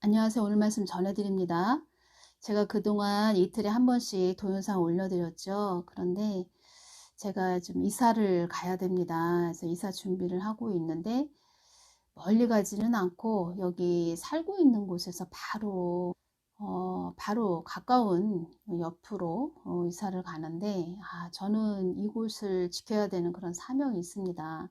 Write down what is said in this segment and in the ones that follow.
안녕하세요. 오늘 말씀 전해드립니다. 제가 그동안 이틀에 한 번씩 동영상 올려드렸죠. 그런데 제가 좀 이사를 가야 됩니다. 그래서 이사 준비를 하고 있는데 멀리 가지는 않고 여기 살고 있는 곳에서 바로 가까운 옆으로 이사를 가는데, 저는 이곳을 지켜야 되는 그런 사명이 있습니다.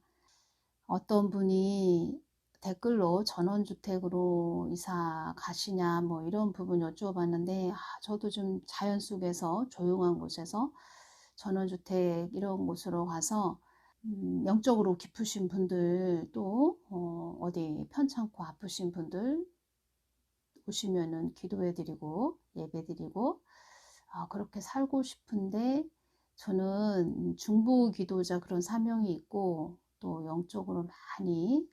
어떤 분이 댓글로 전원주택으로 이사 가시냐 뭐 이런 부분 여쭈어봤는데, 저도 좀 자연 속에서 조용한 곳에서 전원주택 이런 곳으로 가서 영적으로 깊으신 분들, 또 어디 편찮고 아프신 분들 오시면은 기도해 드리고 예배 드리고, 그렇게 살고 싶은데, 저는 중보 기도자 그런 사명이 있고, 또 영적으로 많이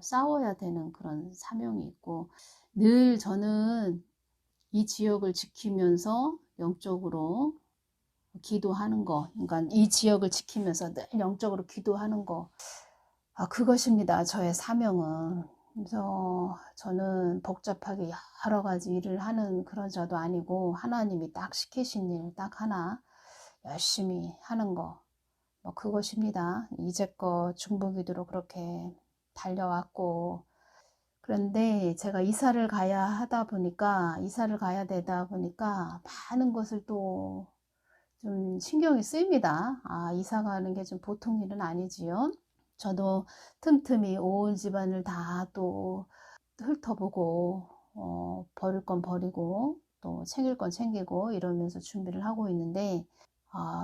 싸워야 되는 그런 사명이 있고, 늘 저는 이 지역을 지키면서 영적으로 기도하는 거, 그러니까 이 지역을 지키면서 늘 영적으로 기도하는 거, 그것입니다. 저의 사명은. 그래서 저는 복잡하게 여러 가지 일을 하는 그런 자도 아니고, 하나님이 딱 시키신 일 딱 하나 열심히 하는 거, 뭐 그것입니다. 이제껏 중보기도로 그렇게 달려왔고, 그런데 제가 이사를 가야 되다 보니까 많은 것을 또 좀 신경이 쓰입니다. 이사 가는 게 좀 보통 일은 아니지요. 저도 틈틈이 온 집안을 다 또 훑어보고, 버릴 건 버리고 또 챙길 건 챙기고 이러면서 준비를 하고 있는데,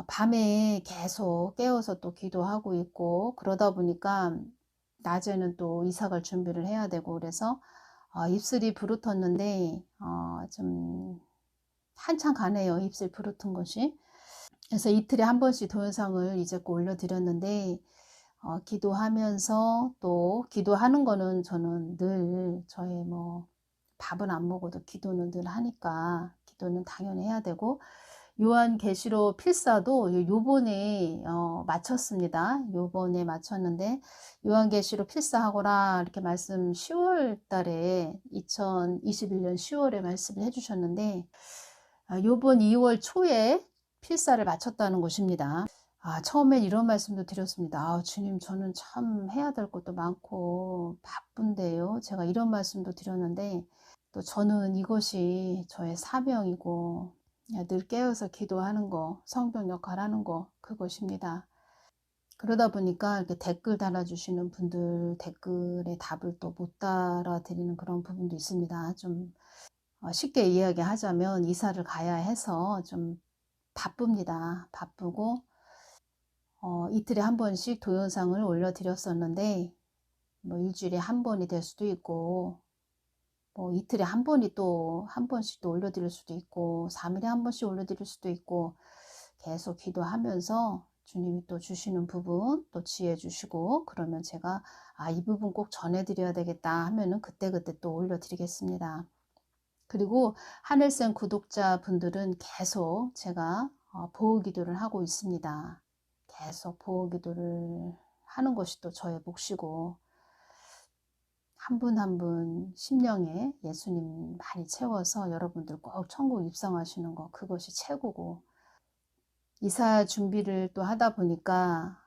밤에 계속 깨어서 또 기도하고 있고, 그러다 보니까 낮에는 또 이사 갈 준비를 해야 되고, 그래서 입술이 부르텄는데, 좀 한참 가네요, 입술 부르튼 것이. 그래서 이틀에 한 번씩 동영상을 이제껏 올려드렸는데, 기도하면서, 또 기도하는 거는 저는 늘 저의 밥은 안 먹어도 기도는 늘 하니까 기도는 당연히 해야 되고, 요한계시록 필사도 요번에 마쳤습니다. 요번에 마쳤는데, 요한계시록 필사하거라 이렇게 말씀 10월 달에 2021년 10월에 말씀을 해주셨는데, 요번 2월 초에 필사를 마쳤다는 것입니다. 처음엔 이런 말씀도 드렸습니다. 주님, 저는 참 해야 될 것도 많고 바쁜데요. 제가 이런 말씀도 드렸는데, 또 저는 이것이 저의 사명이고, 늘 깨어서 기도하는 거, 성경 역할하는 거, 그것입니다. 그러다 보니까 이렇게 댓글 달아주시는 분들 댓글에 답을 또 못 달아드리는 그런 부분도 있습니다. 좀 쉽게 이야기하자면 이사를 가야 해서 좀 바쁩니다. 바쁘고, 이틀에 한 번씩 동영상을 올려드렸었는데, 뭐 일주일에 한 번이 될 수도 있고, 뭐 이틀에 한 번이 또 한 번씩 또 올려드릴 수도 있고, 3일에 한 번씩 올려드릴 수도 있고, 계속 기도하면서 주님이 또 주시는 부분 또 지혜 주시고, 그러면 제가 이 부분 꼭 전해드려야 되겠다 하면은 그때그때 또 올려드리겠습니다. 그리고 하늘쌤 구독자분들은 계속 제가 보호 기도를 하고 있습니다. 계속 보호 기도를 하는 것이 또 저의 몫이고, 한 분 한 분 심령에 예수님 많이 채워서 여러분들 꼭 천국 입성하시는 거, 그것이 최고고, 이사 준비를 또 하다 보니까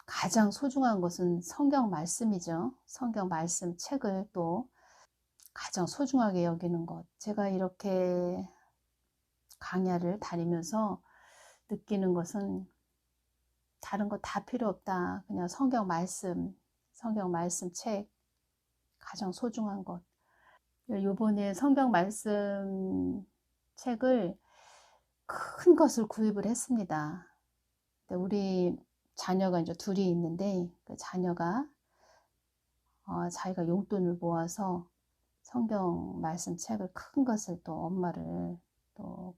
가장 소중한 것은 성경 말씀이죠. 성경 말씀 책을 또 가장 소중하게 여기는 것. 제가 이렇게 강야를 다니면서 느끼는 것은 다른 거 다 필요 없다. 그냥 성경 말씀 책 가장 소중한 것. 요번에 성경 말씀 책을 큰 것을 구입을 했습니다. 우리 자녀가 이제 둘이 있는데, 그 자녀가 자기가 용돈을 모아서 성경 말씀 책을 큰 것을 또 엄마를 또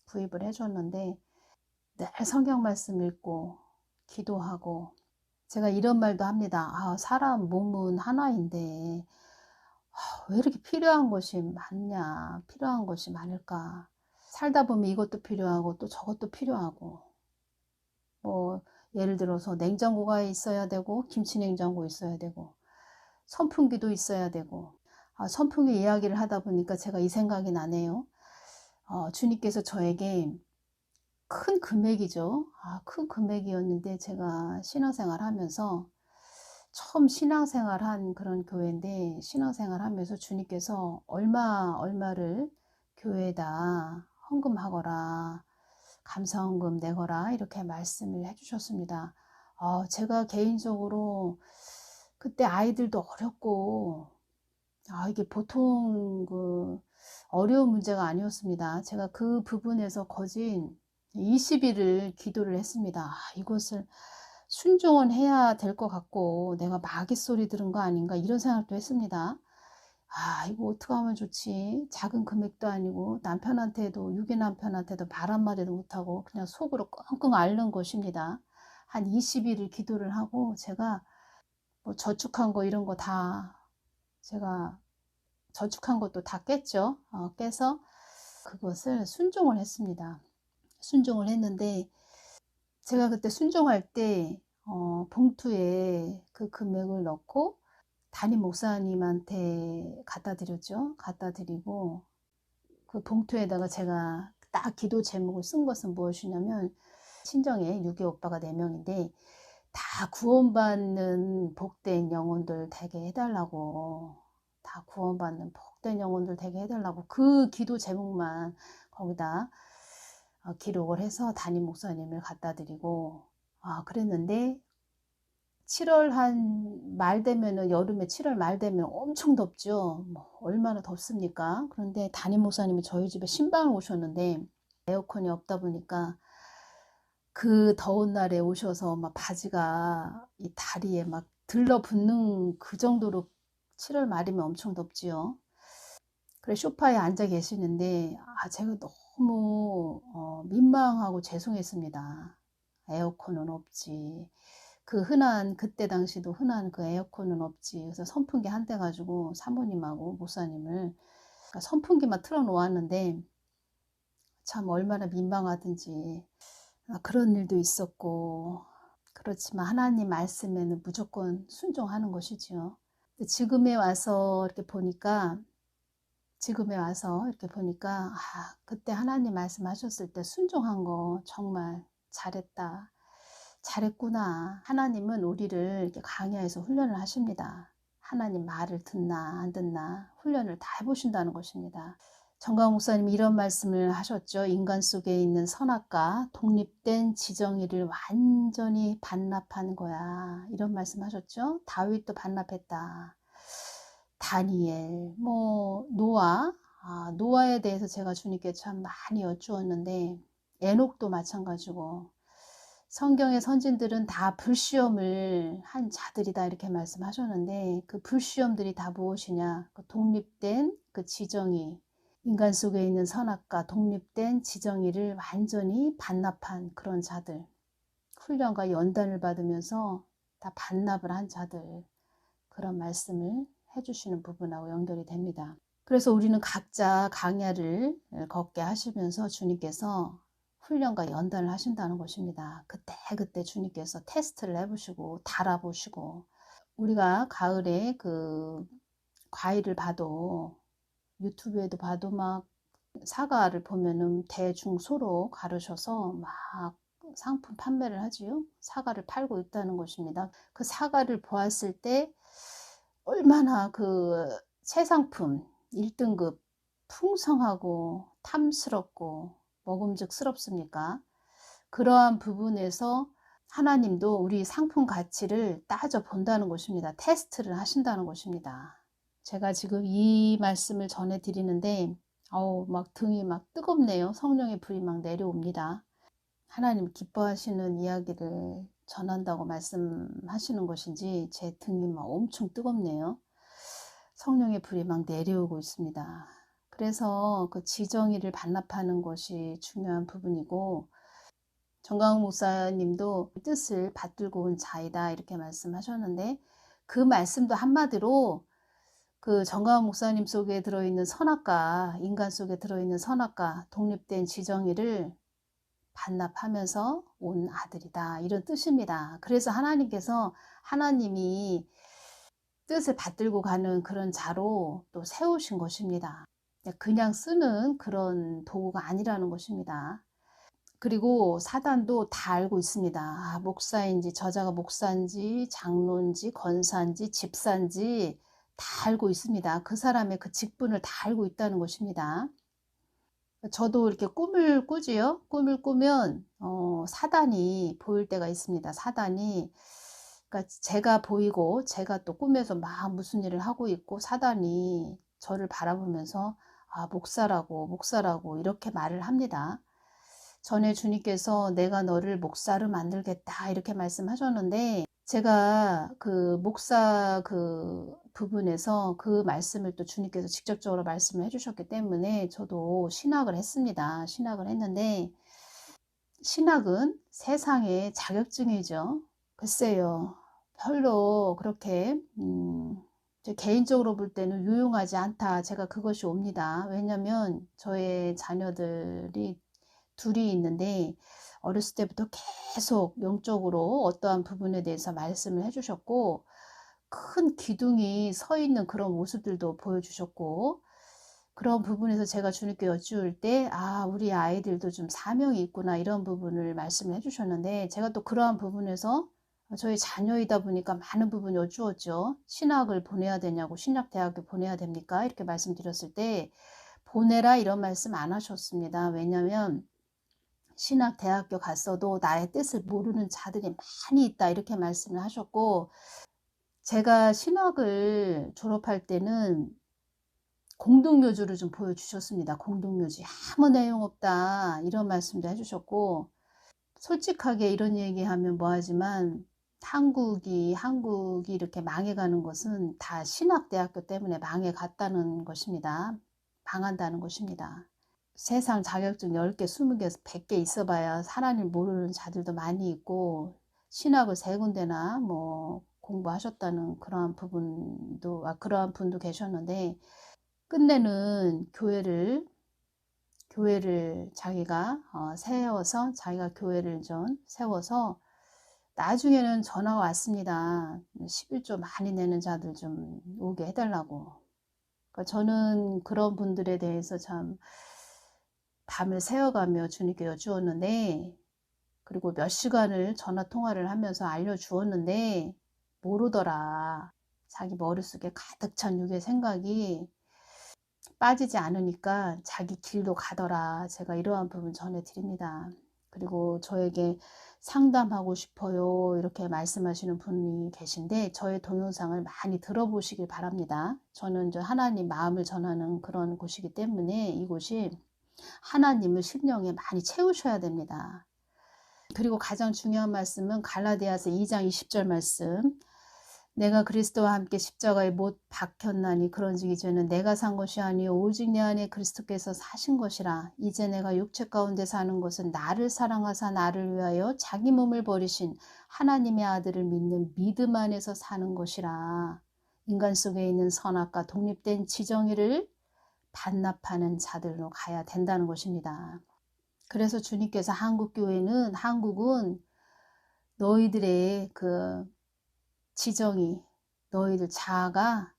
구입을 해줬는데, 늘 성경 말씀 읽고 기도하고, 제가 이런 말도 합니다. 사람 몸은 하나인데 왜 이렇게 필요한 것이 많냐, 필요한 것이 많을까. 살다 보면 이것도 필요하고 또 저것도 필요하고, 뭐 예를 들어서 냉장고가 있어야 되고, 김치 냉장고 있어야 되고, 선풍기도 있어야 되고, 선풍기 이야기를 하다 보니까 제가 이 생각이 나네요. 주님께서 저에게 큰 금액이죠. 큰 금액이었는데 제가 신앙생활 하면서 처음 신앙생활한 그런 교회인데 신앙생활하면서 주님께서 얼마를 교회에다 헌금하거라, 감사헌금 내거라 이렇게 말씀을 해주셨습니다. 제가 개인적으로 그때 아이들도 어렸고 이게 보통 어려운 문제가 아니었습니다. 제가 그 부분에서 거진 20일을 기도를 했습니다. 이것을 순종은 해야 될 것 같고 내가 마귀 소리 들은 거 아닌가 이런 생각도 했습니다. 이거 어떻게 하면 좋지? 작은 금액도 아니고 남편한테도 유괴 남편한테도 말 한마디도 못하고 그냥 속으로 끙끙 앓는 것입니다. 한 20일을 기도를 하고 제가 뭐 저축한 거 이런 거 다 제가 저축한 것도 다 깼죠. 깨서 그것을 순종을 했습니다. 순종을 했는데 제가 그때 순종할 때 봉투에 그 금액을 넣고 담임 목사님한테 갖다 드렸죠. 갖다 드리고 그 봉투에다가 제가 딱 기도 제목을 쓴 것은 무엇이냐면 친정에 유괴 오빠가 4명인데 다 구원받는 복된 영혼들 되게 해달라고, 다 구원받는 복된 영혼들 되게 해달라고 그 기도 제목만 거기다 기록을 해서 담임 목사님을 갖다 드리고 그랬는데 7월 한 말 되면은 여름에 7월 말 되면 엄청 덥죠. 뭐 얼마나 덥습니까? 그런데 담임 목사님이 저희 집에 신방을 오셨는데 에어컨이 없다 보니까 그 더운 날에 오셔서 막 바지가 이 다리에 막 들러붙는 그 정도로 7월 말이면 엄청 덥지요. 그래 소파에 앉아 계시는데 제가 너무 민망하고 죄송했습니다. 에어컨은 없지. 그때 당시도 흔한 그 에어컨은 없지. 그래서 선풍기 한 대 가지고 사모님하고 목사님을 그러니까 선풍기만 틀어 놓았는데 참 얼마나 민망하든지 그런 일도 있었고 그렇지만 하나님 말씀에는 무조건 순종하는 것이지요. 지금에 와서 이렇게 보니까 그때 하나님 말씀하셨을 때 순종한 거 정말 잘했다. 잘했구나. 하나님은 우리를 이렇게 강야에서 훈련을 하십니다. 하나님 말을 듣나 안 듣나 훈련을 다 해보신다는 것입니다. 정강 목사님이 이런 말씀을 하셨죠. 인간 속에 있는 선악과 독립된 지정의를 완전히 반납한 거야. 이런 말씀 하셨죠. 다윗도 반납했다. 다니엘, 노아에 대해서 제가 주님께 참 많이 여쭈었는데 에녹도 마찬가지고 성경의 선진들은 다 불시험을 한 자들이다 이렇게 말씀하셨는데 그 불시험들이 다 무엇이냐? 그 독립된 그 지정의, 인간 속에 있는 선악과 독립된 지정의를 완전히 반납한 그런 자들, 훈련과 연단을 받으면서 다 반납을 한 자들, 그런 말씀을 해주시는 부분하고 연결이 됩니다. 그래서 우리는 각자 강야를 걷게 하시면서 주님께서 훈련과 연단을 하신다는 것입니다. 그때 주님께서 테스트를 해보시고 달아보시고 우리가 가을에 그 과일을 봐도 유튜브에도 봐도 막 사과를 보면은 대중소로 가르셔서 막 상품 판매를 하지요. 사과를 팔고 있다는 것입니다. 그 사과를 보았을 때 얼마나 그 새 상품 1등급 풍성하고 탐스럽고 먹음직스럽습니까? 그러한 부분에서 하나님도 우리 상품 가치를 따져 본다는 것입니다. 테스트를 하신다는 것입니다. 제가 지금 이 말씀을 전해 드리는데 막 등이 막 뜨겁네요. 성령의 불이 막 내려옵니다. 하나님 기뻐하시는 이야기를 전한다고 말씀하시는 것인지 제 등이 막 엄청 뜨겁네요. 성령의 불이 막 내려오고 있습니다. 그래서 그 지정의를 반납하는 것이 중요한 부분이고 정강훈 목사님도 뜻을 받들고 온 자이다 이렇게 말씀하셨는데 그 말씀도 한마디로 그 정강훈 목사님 속에 들어있는 선악과 인간 속에 들어있는 선악과 독립된 지정의를 반납하면서 온 아들이다 이런 뜻입니다. 그래서 하나님께서 하나님이 뜻을 받들고 가는 그런 자로 또 세우신 것입니다. 그냥 쓰는 그런 도구가 아니라는 것입니다. 그리고 사단도 다 알고 있습니다. 목사인지, 저자가 목사인지, 장로인지, 권사인지, 집사인지 다 알고 있습니다. 그 사람의 그 직분을 다 알고 있다는 것입니다. 저도 이렇게 꿈을 꾸지요. 꿈을 꾸면 사단이 보일 때가 있습니다. 사단이, 그러니까 제가 보이고 제가 또 꿈에서 막 무슨 일을 하고 있고 사단이 저를 바라보면서 목사라고 이렇게 말을 합니다. 전에 주님께서 내가 너를 목사로 만들겠다 이렇게 말씀하셨는데, 제가 그 목사 그 부분에서 그 말씀을 또 주님께서 직접적으로 말씀을 해주셨기 때문에 저도 신학을 했습니다. 신학을 했는데, 신학은 세상의 자격증이죠. 글쎄요, 별로 그렇게 제 개인적으로 볼 때는 유용하지 않다, 제가 그것이 옵니다. 왜냐면 저의 자녀들이 둘이 있는데 어렸을 때부터 계속 영적으로 어떠한 부분에 대해서 말씀을 해주셨고, 큰 기둥이 서 있는 그런 모습들도 보여주셨고, 그런 부분에서 제가 주님께 여쭈을 때 우리 아이들도 좀 사명이 있구나 이런 부분을 말씀을 해주셨는데, 제가 또 그러한 부분에서 저희 자녀이다 보니까 많은 부분 여쭈었죠. 신학을 보내야 되냐고, 신학대학교 보내야 됩니까? 이렇게 말씀드렸을 때 보내라 이런 말씀 안 하셨습니다. 왜냐하면 신학대학교 갔어도 나의 뜻을 모르는 자들이 많이 있다 이렇게 말씀을 하셨고, 제가 신학을 졸업할 때는 공동묘주를 좀 보여주셨습니다. 공동묘주 아무 내용 없다 이런 말씀도 해주셨고, 솔직하게 이런 얘기하면 뭐하지만 한국이 이렇게 망해가는 것은 다 신학대학교 때문에 망해갔다는 것입니다. 망한다는 것입니다. 세상 자격증 10개, 20개, 100개 있어봐야 하나님 모르는 자들도 많이 있고, 신학을 3군데나 뭐 공부하셨다는 그러한 부분도, 그러한 분도 계셨는데, 끝내는 교회를 자기가 세워서, 자기가 교회를 좀 세워서, 나중에는 전화가 왔습니다. 11조 많이 내는 자들 좀 오게 해달라고. 그러니까 저는 그런 분들에 대해서 참 밤을 새워가며 주님께 여쭈었는데, 그리고 몇 시간을 전화 통화를 하면서 알려주었는데 모르더라. 자기 머릿속에 가득 찬 육의 생각이 빠지지 않으니까 자기 길도 가더라. 제가 이러한 부분 전해드립니다. 그리고 저에게 상담하고 싶어요 이렇게 말씀하시는 분이 계신데, 저의 동영상을 많이 들어보시길 바랍니다. 저는 이제 하나님 마음을 전하는 그런 곳이기 때문에 이곳이 하나님을 심령에 많이 채우셔야 됩니다. 그리고 가장 중요한 말씀은 갈라디아서 2장 20절 말씀. 내가 그리스도와 함께 십자가에 못 박혔나니 그런즉 이제는 내가 산 것이 아니요 오직 내 안에 그리스도께서 사신 것이라. 이제 내가 육체 가운데 사는 것은 나를 사랑하사 나를 위하여 자기 몸을 버리신 하나님의 아들을 믿는 믿음 안에서 사는 것이라. 인간 속에 있는 선악과 독립된 지정의를 반납하는 자들로 가야 된다는 것입니다. 그래서 주님께서 한국은 너희들의 그 지정이, 너희들 자아가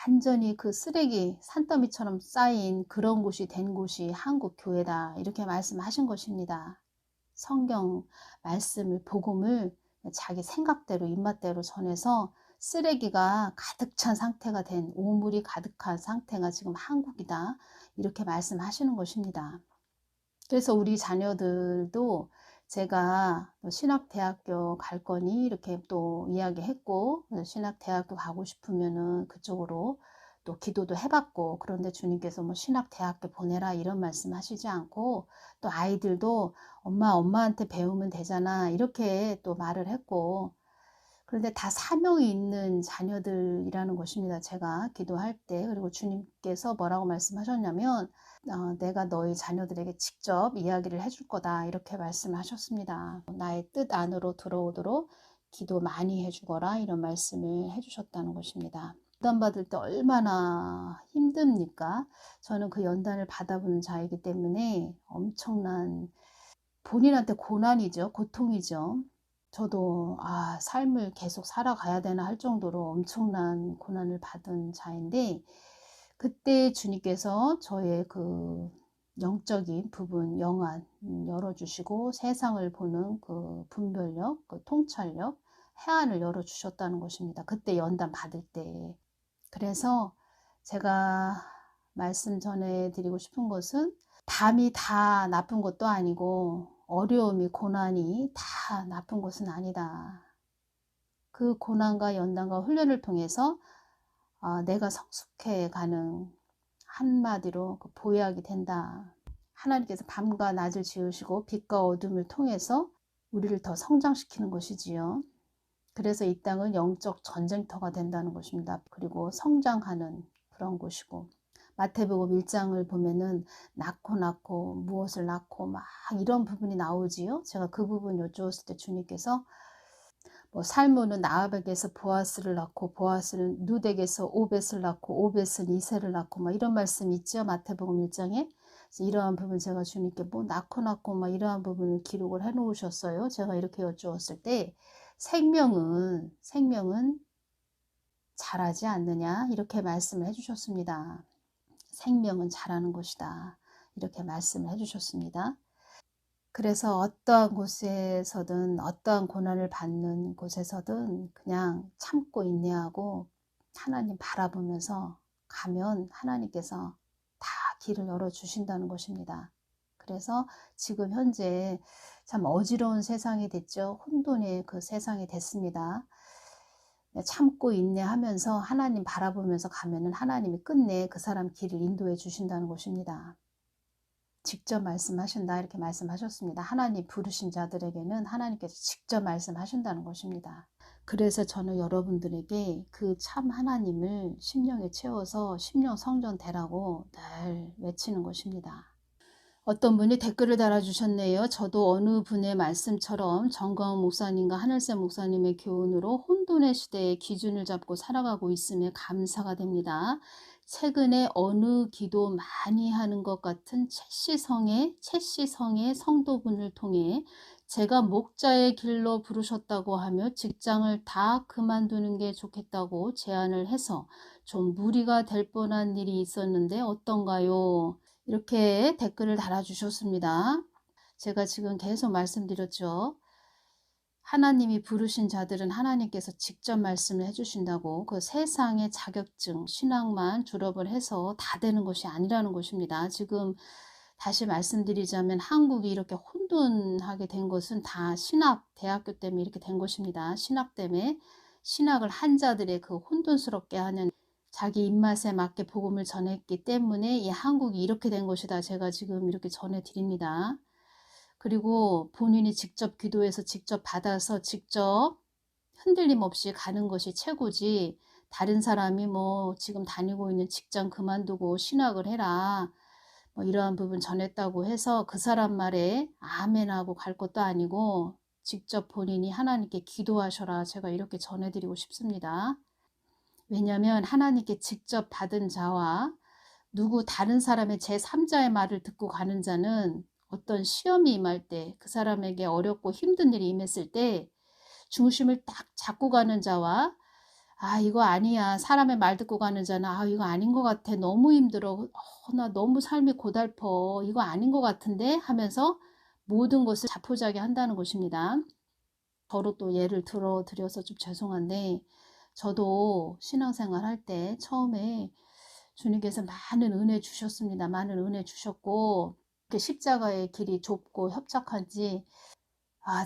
완전히 그 쓰레기 산더미처럼 쌓인 그런 곳이 된 곳이 한국 교회다 이렇게 말씀하신 것입니다. 성경 말씀을, 복음을 자기 생각대로 입맛대로 전해서 쓰레기가 가득 찬 상태가 된, 오물이 가득한 상태가 지금 한국이다 이렇게 말씀하시는 것입니다. 그래서 우리 자녀들도 제가 신학대학교 갈 거니 이렇게 또 이야기했고, 신학대학교 가고 싶으면은 그쪽으로 또 기도도 해봤고, 그런데 주님께서 뭐 신학대학교 보내라 이런 말씀 하시지 않고, 또 아이들도 엄마한테 배우면 되잖아 이렇게 또 말을 했고, 그런데 다 사명이 있는 자녀들이라는 것입니다. 제가 기도할 때. 그리고 주님께서 뭐라고 말씀하셨냐면 내가 너희 자녀들에게 직접 이야기를 해줄 거다 이렇게 말씀하셨습니다. 나의 뜻 안으로 들어오도록 기도 많이 해주거라 이런 말씀을 해주셨다는 것입니다. 연단 받을 때 얼마나 힘듭니까? 저는 그 연단을 받아보는 자이기 때문에 엄청난 본인한테 고난이죠. 고통이죠. 저도 삶을 계속 살아가야 되나 할 정도로 엄청난 고난을 받은 자인데, 그때 주님께서 저의 그 영적인 부분, 영안 열어주시고 세상을 보는 그 분별력, 그 통찰력, 해안을 열어주셨다는 것입니다. 그때 연단 받을 때. 그래서 제가 말씀 전해드리고 싶은 것은, 담이 다 나쁜 것도 아니고 어려움이, 고난이 다 나쁜 것은 아니다. 그 고난과 연단과 훈련을 통해서 내가 성숙해가는, 한마디로 그 보약이 된다. 하나님께서 밤과 낮을 지으시고 빛과 어둠을 통해서 우리를 더 성장시키는 것이지요. 그래서 이 땅은 영적 전쟁터가 된다는 것입니다. 그리고 성장하는 그런 곳이고, 마태복음 1장을 보면은 낳고 무엇을 낳고 막 이런 부분이 나오지요. 제가 그 부분 여쭈었을 때 주님께서 뭐 살므는 나압에게서 보아스를 낳고 보아스는 룻에게서 오벳을 낳고 오벳은 이새를 낳고 막 이런 말씀 있죠. 마태복음 1장에. 그래서 이러한 부분 제가 주님께 뭐 낳고 막 이러한 부분을 기록을 해 놓으셨어요. 제가 이렇게 여쭈었을 때 생명은 자라지 않느냐 이렇게 말씀을 해주셨습니다. 생명은 자라는 것이다. 이렇게 말씀을 해주셨습니다. 그래서 어떠한 곳에서든 어떠한 고난을 받는 곳에서든 그냥 참고 인내하고 하나님 바라보면서 가면 하나님께서 다 길을 열어주신다는 것입니다. 그래서 지금 현재 참 어지러운 세상이 됐죠. 혼돈의 그 세상이 됐습니다. 참고 인내하면서 하나님 바라보면서 가면은 하나님이 끝내 그 사람 길을 인도해 주신다는 것입니다. 직접 말씀하신다 이렇게 말씀하셨습니다. 하나님 부르신 자들에게는 하나님께서 직접 말씀하신다는 것입니다. 그래서 저는 여러분들에게 그 참 하나님을 심령에 채워서 심령 성전 되라고 늘 외치는 것입니다. 어떤 분이 댓글을 달아주셨네요. 저도 어느 분의 말씀처럼 정광훈 목사님과 하늘샘 목사님의 교훈으로 혼돈의 시대에 기준을 잡고 살아가고 있음에 감사가 됩니다. 최근에 어느 기도 많이 하는 것 같은 채시성의 성도분을 통해 제가 목자의 길로 부르셨다고 하며 직장을 다 그만두는 게 좋겠다고 제안을 해서 좀 무리가 될 뻔한 일이 있었는데 어떤가요? 이렇게 댓글을 달아주셨습니다. 제가 지금 계속 말씀드렸죠. 하나님이 부르신 자들은 하나님께서 직접 말씀을 해주신다고, 그 세상의 자격증, 신학만 졸업을 해서 다 되는 것이 아니라는 것입니다. 지금 다시 말씀드리자면 한국이 이렇게 혼돈하게 된 것은 다 신학, 대학교 때문에 이렇게 된 것입니다. 신학 때문에 신학을 한 자들의 그 혼돈스럽게 하는 자기 입맛에 맞게 복음을 전했기 때문에 이 한국이 이렇게 된 것이다. 제가 지금 이렇게 전해드립니다. 그리고 본인이 직접 기도해서 직접 받아서 직접 흔들림 없이 가는 것이 최고지, 다른 사람이 뭐 지금 다니고 있는 직장 그만두고 신학을 해라 뭐 이러한 부분 전했다고 해서 그 사람 말에 아멘하고 갈 것도 아니고 직접 본인이 하나님께 기도하셔라, 제가 이렇게 전해드리고 싶습니다. 왜냐하면 하나님께 직접 받은 자와 누구 다른 사람의 제3자의 말을 듣고 가는 자는 어떤 시험이 임할 때, 그 사람에게 어렵고 힘든 일이 임했을 때 중심을 딱 잡고 가는 자와 이거 아니야, 사람의 말 듣고 가는 자는 이거 아닌 것 같아, 너무 힘들어, 나 너무 삶이 고달퍼, 이거 아닌 것 같은데 하면서 모든 것을 자포자기 한다는 것입니다. 저로 또 예를 들어서 좀 죄송한데, 저도 신앙생활 할 때 처음에 주님께서 많은 은혜 주셨습니다. 많은 은혜 주셨고, 이렇게 십자가의 길이 좁고 협착한지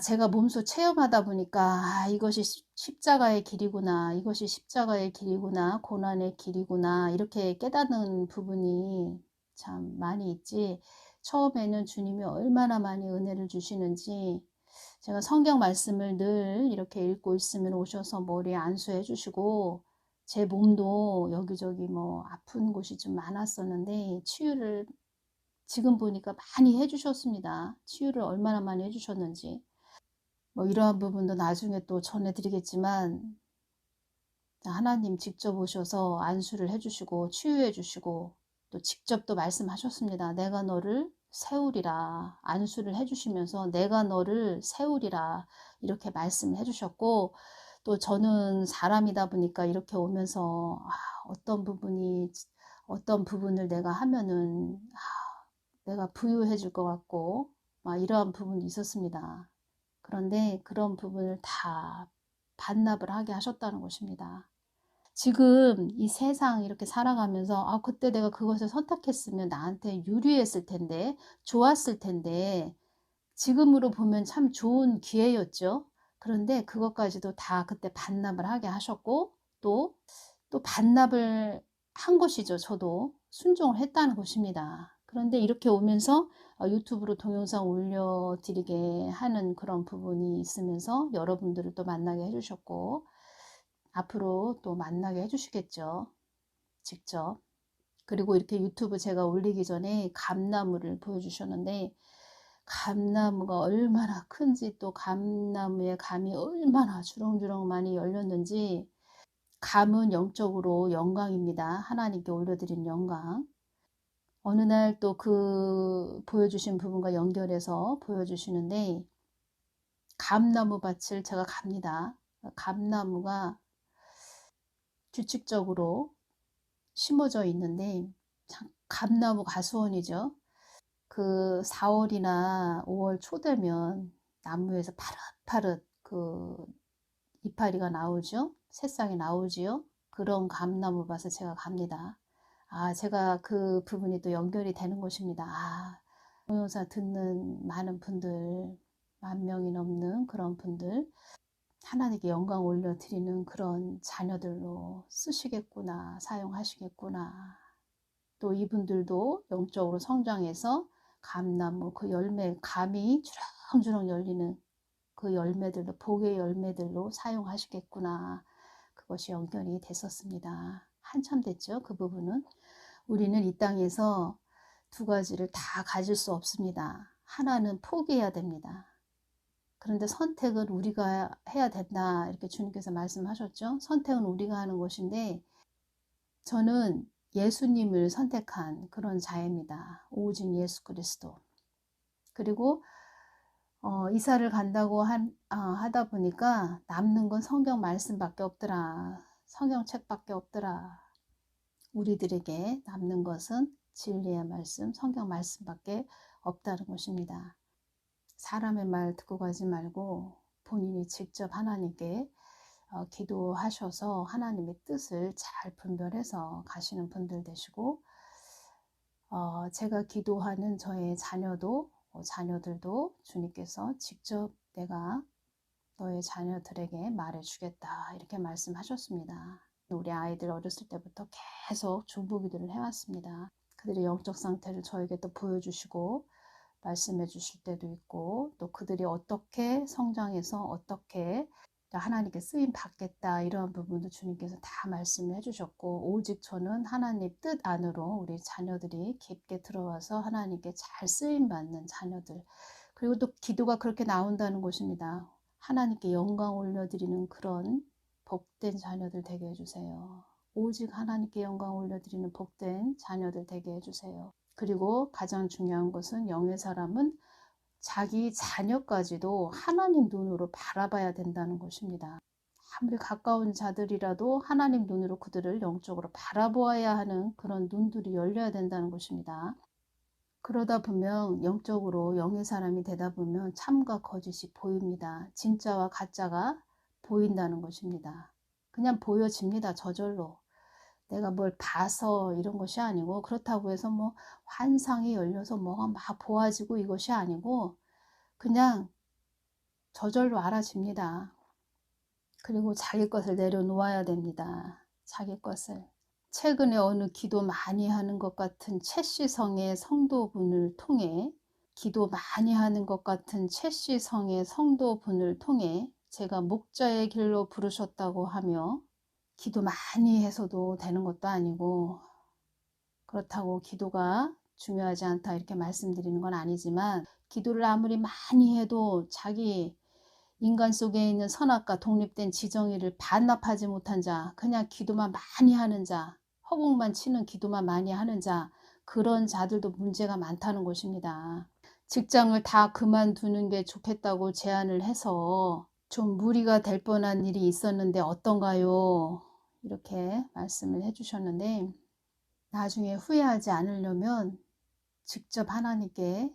제가 몸소 체험하다 보니까 이것이 십자가의 길이구나, 이것이 십자가의 길이구나, 고난의 길이구나, 이렇게 깨닫는 부분이 참 많이 있지. 처음에는 주님이 얼마나 많이 은혜를 주시는지, 제가 성경 말씀을 늘 이렇게 읽고 있으면 오셔서 머리에 안수해 주시고, 제 몸도 여기저기 뭐 아픈 곳이 좀 많았었는데 치유를 지금 보니까 많이 해주셨습니다. 치유를 얼마나 많이 해주셨는지. 뭐 이러한 부분도 나중에 또 전해드리겠지만, 하나님 직접 오셔서 안수를 해주시고 치유해 주시고 또 직접 또 말씀하셨습니다. 내가 너를 세우리라 안수를 해주시면서 내가 너를 세우리라 이렇게 말씀을 해주셨고, 또 저는 사람이다 보니까 이렇게 오면서 어떤 부분을 내가 하면은 내가 부유해질 것 같고 막 이러한 부분이 있었습니다. 그런데 그런 부분을 다 반납을 하게 하셨다는 것입니다. 지금 이 세상 이렇게 살아가면서 그때 내가 그것을 선택했으면 나한테 유리했을 텐데, 좋았을 텐데, 지금으로 보면 참 좋은 기회였죠. 그런데 그것까지도 다 그때 반납을 하게 하셨고, 또 반납을 한 것이죠. 저도 순종을 했다는 것입니다. 그런데 이렇게 오면서 유튜브로 동영상 올려드리게 하는 그런 부분이 있으면서 여러분들을 또 만나게 해주셨고, 앞으로 또 만나게 해주시겠죠. 직접. 그리고 이렇게 유튜브 제가 올리기 전에 감나무를 보여주셨는데, 감나무가 얼마나 큰지, 또 감나무에 감이 얼마나 주렁주렁 많이 열렸는지. 감은 영적으로 영광입니다. 하나님께 올려드린 영광. 어느 날 또 그 보여주신 부분과 연결해서 보여주시는데, 감나무 밭을 제가 갑니다. 감나무가 규칙적으로 심어져 있는데, 참 감나무 가수원이죠. 그 4월이나 5월 초 되면 나무에서 파릇파릇 그 이파리가 나오죠. 새싹이 나오지요. 그런 감나무 밭을 제가 갑니다. 제가 그 부분이 또 연결이 되는 것입니다. 동영상 듣는 많은 분들, 10,000명이 넘는 그런 분들, 하나님께 영광 올려드리는 그런 자녀들로 쓰시겠구나, 사용하시겠구나. 또 이분들도 영적으로 성장해서 감나무 그 열매, 감이 주렁주렁 열리는 그 열매들로, 복의 열매들로 사용하시겠구나. 그것이 연결이 됐었습니다. 한참 됐죠. 그 부분은. 우리는 이 땅에서 두 가지를 다 가질 수 없습니다. 하나는 포기해야 됩니다. 그런데 선택은 우리가 해야 된다. 이렇게 주님께서 말씀하셨죠. 선택은 우리가 하는 것인데, 저는 예수님을 선택한 그런 자입니다. 오직 예수 그리스도. 그리고 이사를 간다고 하다 보니까 남는 건 성경 말씀밖에 없더라. 성경책밖에 없더라. 우리들에게 남는 것은 진리의 말씀, 성경 말씀밖에 없다는 것입니다. 사람의 말 듣고 가지 말고 본인이 직접 하나님께 기도하셔서 하나님의 뜻을 잘 분별해서 가시는 분들 되시고, 제가 기도하는 저의 자녀들도 주님께서 직접 내가 너의 자녀들에게 말해주겠다 이렇게 말씀하셨습니다. 우리 아이들 어렸을 때부터 계속 중보기도를 해왔습니다. 그들의 영적 상태를 저에게 또 보여주시고 말씀해 주실 때도 있고, 또 그들이 어떻게 성장해서 어떻게 하나님께 쓰임 받겠다 이런 부분도 주님께서 다 말씀을 해주셨고, 오직 저는 하나님 뜻 안으로 우리 자녀들이 깊게 들어와서 하나님께 잘 쓰임 받는 자녀들, 그리고 또 기도가 그렇게 나온다는 것입니다. 하나님께 영광 올려드리는 그런 복된 자녀들 되게 해주세요. 오직 하나님께 영광 올려드리는 복된 자녀들 되게 해주세요. 그리고 가장 중요한 것은 영의 사람은 자기 자녀까지도 하나님 눈으로 바라봐야 된다는 것입니다. 아무리 가까운 자들이라도 하나님 눈으로 그들을 영적으로 바라보아야 하는 그런 눈들이 열려야 된다는 것입니다. 그러다 보면 영적으로 영의 사람이 되다 보면 참과 거짓이 보입니다. 진짜와 가짜가 보인다는 것입니다. 그냥 보여집니다. 저절로. 내가 뭘 봐서 이런 것이 아니고, 그렇다고 해서 뭐 환상이 열려서 뭐가 막 보아지고 이것이 아니고, 그냥 저절로 알아집니다. 그리고 자기 것을 내려놓아야 됩니다. 자기 것을. 최근에 어느 기도 많이 하는 것 같은 채시성의 성도분을 통해, 기도 많이 하는 것 같은 채시성의 성도분을 통해 제가 목자의 길로 부르셨다고 하며, 기도 많이 해서도 되는 것도 아니고, 그렇다고 기도가 중요하지 않다 이렇게 말씀드리는 건 아니지만, 기도를 아무리 많이 해도 자기 인간 속에 있는 선악과 독립된 지정의를 반납하지 못한 자, 그냥 기도만 많이 하는 자, 허공만 치는 기도만 많이 하는 자, 그런 자들도 문제가 많다는 것입니다. 직장을 다 그만두는 게 좋겠다고 제안을 해서 좀 무리가 될 뻔한 일이 있었는데 어떤가요? 이렇게 말씀을 해 주셨는데, 나중에 후회하지 않으려면 직접 하나님께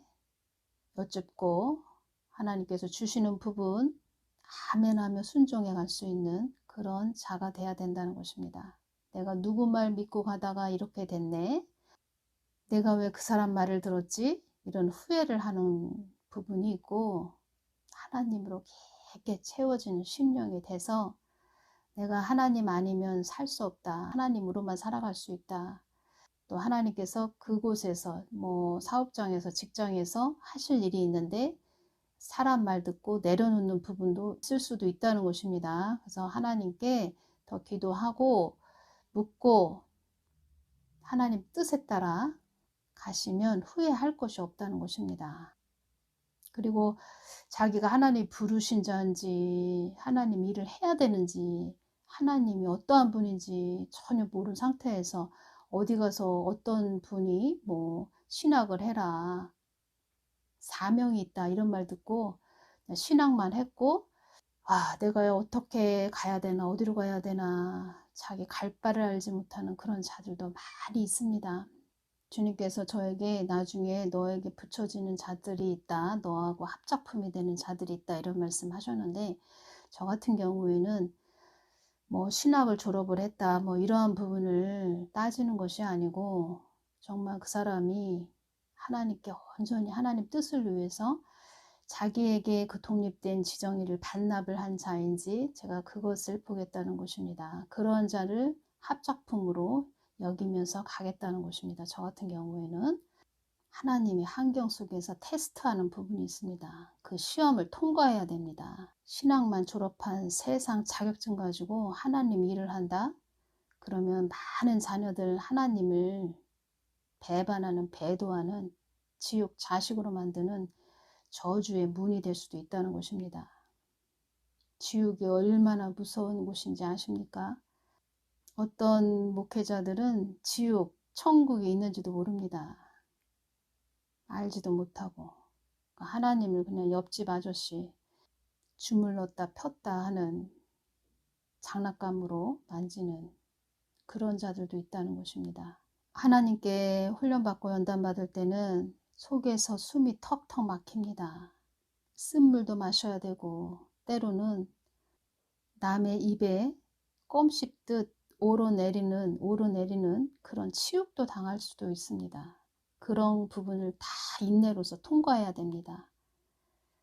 여쭙고 하나님께서 주시는 부분 아멘하며 순종해 갈 수 있는 그런 자가 돼야 된다는 것입니다. 내가 누구 말 믿고 가다가 이렇게 됐네. 내가 왜 그 사람 말을 들었지? 이런 후회를 하는 부분이 있고, 하나님으로 깊게 채워지는 심령이 돼서 내가 하나님 아니면 살 수 없다. 하나님으로만 살아갈 수 있다. 또 하나님께서 그곳에서 뭐 사업장에서 직장에서 하실 일이 있는데 사람 말 듣고 내려놓는 부분도 있을 수도 있다는 것입니다. 그래서 하나님께 더 기도하고 묻고 하나님 뜻에 따라 가시면 후회할 것이 없다는 것입니다. 그리고 자기가 하나님 부르신 자인지 하나님 일을 해야 되는지 하나님이 어떠한 분인지 전혀 모르는 상태에서 어디 가서 어떤 분이 뭐 신학을 해라, 사명이 있다 이런 말 듣고 신학만 했고, 아 내가 어떻게 가야 되나 어디로 가야 되나 자기 갈 바를 알지 못하는 그런 자들도 많이 있습니다. 주님께서 저에게 나중에 너에게 붙여지는 자들이 있다. 너하고 합작품이 되는 자들이 있다. 이런 말씀 하셨는데, 저 같은 경우에는 뭐 신학을 졸업을 했다. 뭐 이러한 부분을 따지는 것이 아니고, 정말 그 사람이 하나님께 온전히 하나님 뜻을 위해서 자기에게 그 독립된 지정의를 반납을 한 자인지 제가 그것을 보겠다는 것입니다. 그런 자를 합작품으로 여기면서 가겠다는 것입니다. 저 같은 경우에는 하나님의 환경 속에서 테스트하는 부분이 있습니다. 그 시험을 통과해야 됩니다. 신학만 졸업한 세상 자격증 가지고 하나님 일을 한다? 그러면 많은 자녀들 하나님을 배반하는, 배도하는, 지옥 자식으로 만드는 저주의 문이 될 수도 있다는 것입니다. 지옥이 얼마나 무서운 곳인지 아십니까? 어떤 목회자들은 지옥, 천국이 있는지도 모릅니다. 알지도 못하고 하나님을 그냥 옆집 아저씨 주물렀다 폈다 하는 장난감으로 만지는 그런 자들도 있다는 것입니다. 하나님께 훈련받고 연단받을 때는 속에서 숨이 턱턱 막힙니다. 쓴물도 마셔야 되고 때로는 남의 입에 껌 씹듯 오르내리는 그런 치욕도 당할 수도 있습니다. 그런 부분을 다 인내로서 통과해야 됩니다.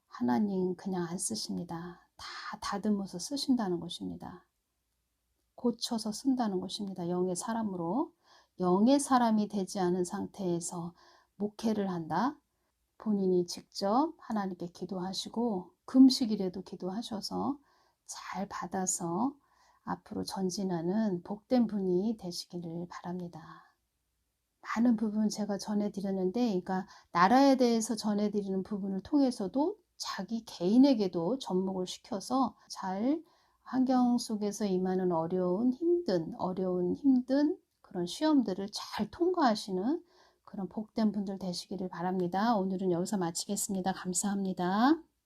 하나님 그냥 안 쓰십니다. 다 다듬어서 쓰신다는 것입니다. 고쳐서 쓴다는 것입니다. 영의 사람으로. 영의 사람이 되지 않은 상태에서 목회를 한다. 본인이 직접 하나님께 기도하시고 금식이라도 기도하셔서 잘 받아서 앞으로 전진하는 복된 분이 되시기를 바랍니다. 많은 부분 제가 전해드렸는데, 그러니까 나라에 대해서 전해드리는 부분을 통해서도 자기 개인에게도 접목을 시켜서 잘 환경 속에서 임하는 어려운 힘든 그런 시험들을 잘 통과하시는 그런 복된 분들 되시기를 바랍니다. 오늘은 여기서 마치겠습니다. 감사합니다.